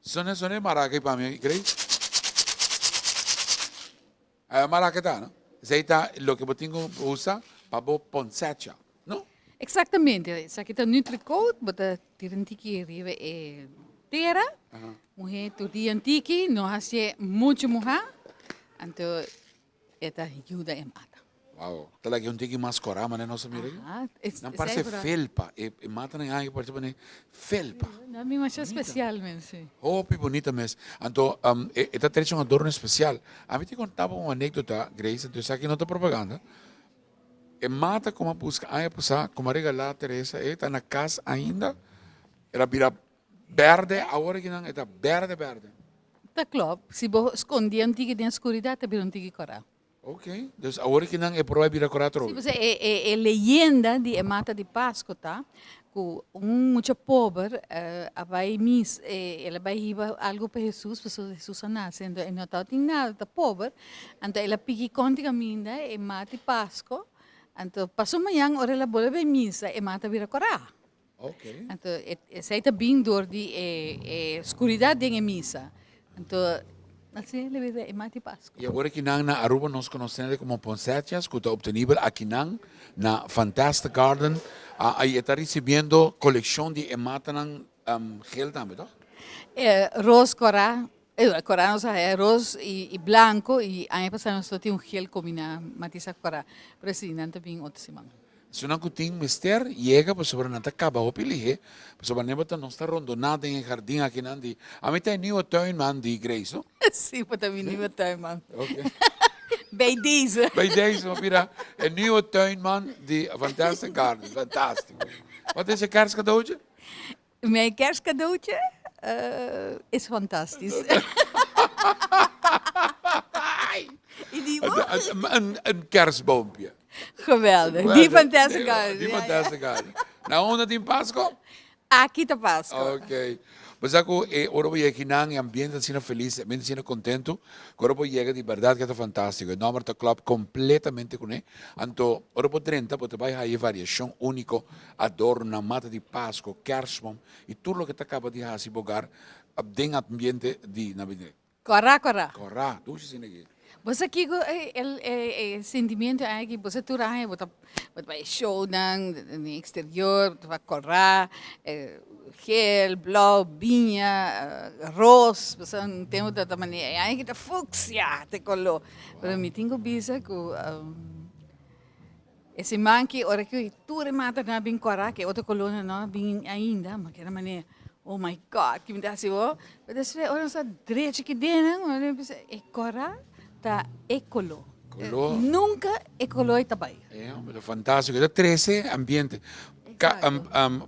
Sonne marake pa mim, Grace. Marake tá, não? Zeita lo que botingo usa para bo poncecha, não? Exatamente. Sa kita NutriCode, bota tirantiki rive e tera. Muhe tu diantiki, no hace mucho muha. Anto eta ajuda em mata. Wow, talaga yung tiki mas korama na nossa mire. Não parece felpa, e mata na ai parece bem felpa. Não me acha especial, mesmo. Oh, que bonita mesmo. Então, esta tem um adorno especial. A mim te contava uma anedota, Grace, então isso aqui não é propaganda. E mata como a busca, aí a como a regalar Teresa, está na casa ainda, ela vira verde, agora que não, está verde, verde. Tá klopt. Se você esconde antiki na escuridão, tá vira antiki cora. Ok, dus agora que não é prova vira corato. Se você é leyenda de mata de Páscoa, tá? Com muito pobre, vai ela vai riba algo para Jesus, para Jesus nasce, então não tá tem nada, tá pobre, então ela pigi conti caminha e mata de Páscoa, então passou manhã ora ela bola bem missa e mata vira corá. Ok. Então essa tá bem dor de escuridão de missa, então assim ele vira e mata de Páscoa. E agora que não na Aruba nós conhecemos como Poncetias, que está obtenido aqui não na Fantastic Garden, aí está recebendo coleção de emata não gel também, tá? Roos corá, corá não sabe, roos e branco e aí passamos todo um gel combina matisa corá, pero sim, não também outro semana. Se não tem mister, chega para sobre não acaba o pili, para sobre não botar não está rondonada em jardim aqui não de, a mim tem new tuin man de Grace, não? Sim, para também não tem man. Ok. Bij deze. Bij deze, maar mira, een nieuwe tuinman die Fantastic Garden, fantastisch. Wat is je kerstcadeautje? Mijn kerstcadeautje is fantastisch. En die Een kerstboompje. Geweldig. Die Fantastic Garden. Die Fantastic Garden. Nou, onder die Pasco? Aqui tá Páscoa. Ok. Pues ako, ora voy a kinang ambiente sino feliz, ambiente sino contento. Ora voy llega de verdad que está fantástico. El nombre del club completamente con él. Anto, ora voy 30, porque vai a variación único, adorno, mata de Pasco, kerstboom, y todo lo que te acaba de hacer bogar, den ambiente de Navidad. Corá, corá. Corra, tu si aqui. Você aqui o sentimento é que você tu raia, você vai show no exterior, você vai correr, gel, blau, vinha, rosa, você não tem outra maneira. É que tá fúcsia, te colou. Mas me tenho bisa que esse man que ora que tu remata na bem correr, que outra coluna não bem ainda, mas que era maneira. Oh my God, que me dá assim, oh. Mas depois, ora essa direita que dentro, ora pensa, é correr. Tá ecolo. Nunca ecolo está bem. É fantástico. É 13 ambiente.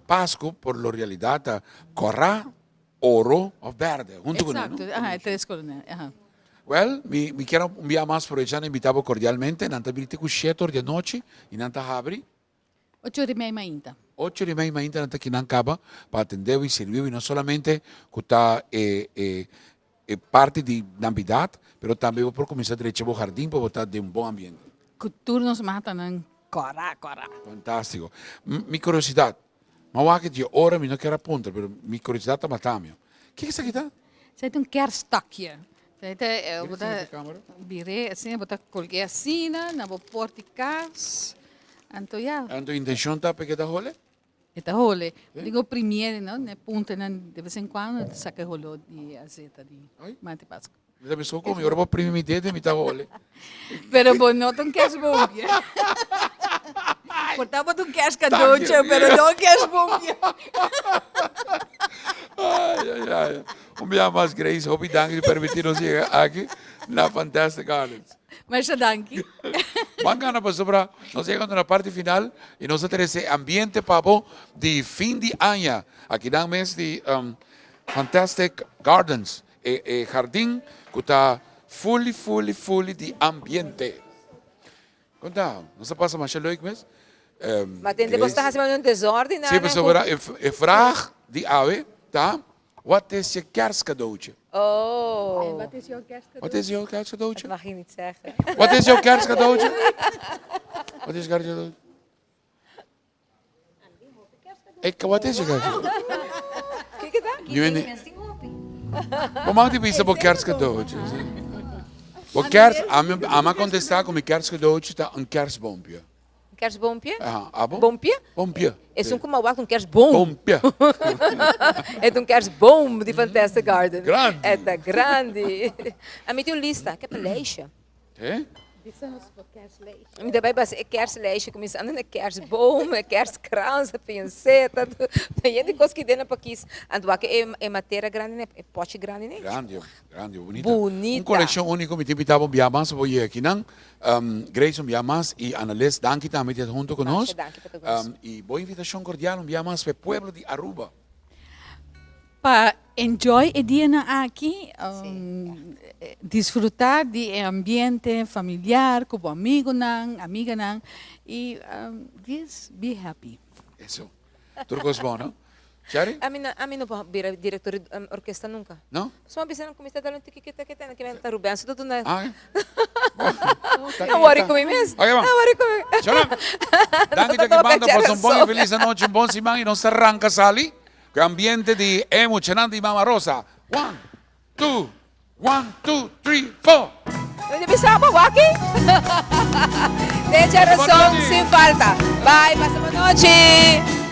Pasco, por la realidad, corra, oro o verde. Junto con Exacto. Ajá, 3 colores. Ajá. Well, mi quiero enviar más por ella, invitado cordialmente. Nanta birite cuscetor de noche, y nanta habri. 8:30 ainda. 8:30 ainda nanta kinankaba, para atender y servir, y no solamente que está parte de Navidad, pero também por começar a o jardim para botar de bom ambiente. Turnos matan en cora. Fantástico. Mi curiosidade, mas que de hora me não quero apontar, pero mi curiosidade está matando. O que é isso aqui tá? Zij heeft een kerststakje. Zij Essa heeft câmera. bire assim, bota colguei assim, na bo porticas. Anto ja. A tua intenção tá para que da role? Eta hole. Digo primeiro, não, né, punta de vez em quando saca rolo de azeta de mate Páscoa. Da pessoa como, eu vou primeiro me dedo e me tá role. Pero vos no te queres bumbia. Portava tu queres caducha, pero não queres bumbia. Ai. Dia mais, Grace, hope dank de permitir-nos chegar aqui na Fantastic Gardens. Mas danke. Bacana, para sobrar. Nós chegamos na parte final e nós temos esse ambiente papo de fim de ano. Aqui na mês de Fantastic Gardens. Jardim que está fully de ambiente. Conta, nós passa mais leuk mesmo. Maar ten de está fazendo desordem na. Sim, para sobrar. Vraag die ave, tá? Wat is je kerstcadeautje? Oh. Wat is jouw kerstcadeau? Wat is jouw kerstcadeautje? Dat mag je niet zeggen. Wat is jouw kerstcadeautje? Wat is je kerstcadeautje? Wat is je kerstcadeautje? Kijk het daar. Je weet niet. Vamos divisa por kerstcadeautjes. Voor kerst, ama contestar com meu kerstcadeautje tá kerstboompje. Kerstboompje? Abo? Bompje? Bompje. É como um kerstboom. Bompje. É kerstboom de Fantastic Garden. Grande. É da grande. A minha lista, que é lijstje. Hé? En daarbij was een kerstlijstje, começando na kerstboom, een kerstkrans, een pinceta, tem de coisas que dentro para quis. Ando aqui é matéria grande, né? É pote grande, né? Grande, bonita. Bonita. Coleção único, me tipi tabo biamas, vou ir aqui não. Grayson biamas e Annalise, danke também de junto conosco. Danke, danke. E boa invitação cordial, biamas para o pueblo de Aruba. Para enjoy o dia aqui, disfrutar do ambiente familiar, com amigo amiga e just be happy. Isso. Tudo coisa bom, não? Cherry? A mim não vou virar diretor de orquestra nunca. Não? Só uma vez não comecei a dar um tiquita que vem da Ruben, isso tudo não. Ah, Não worry comigo mesmo. Ok, bom. Não worry comigo. Tchau. Danke de que banda, por um bom e feliz noite, bom semana e não se arranca sali. Que ambiente de emo, chenando e mama rosa. 1, 2, 1, 2, 3, 4. Onde bisa mo, Waki? Deixa a som sem falta. Bye, passa uma noite.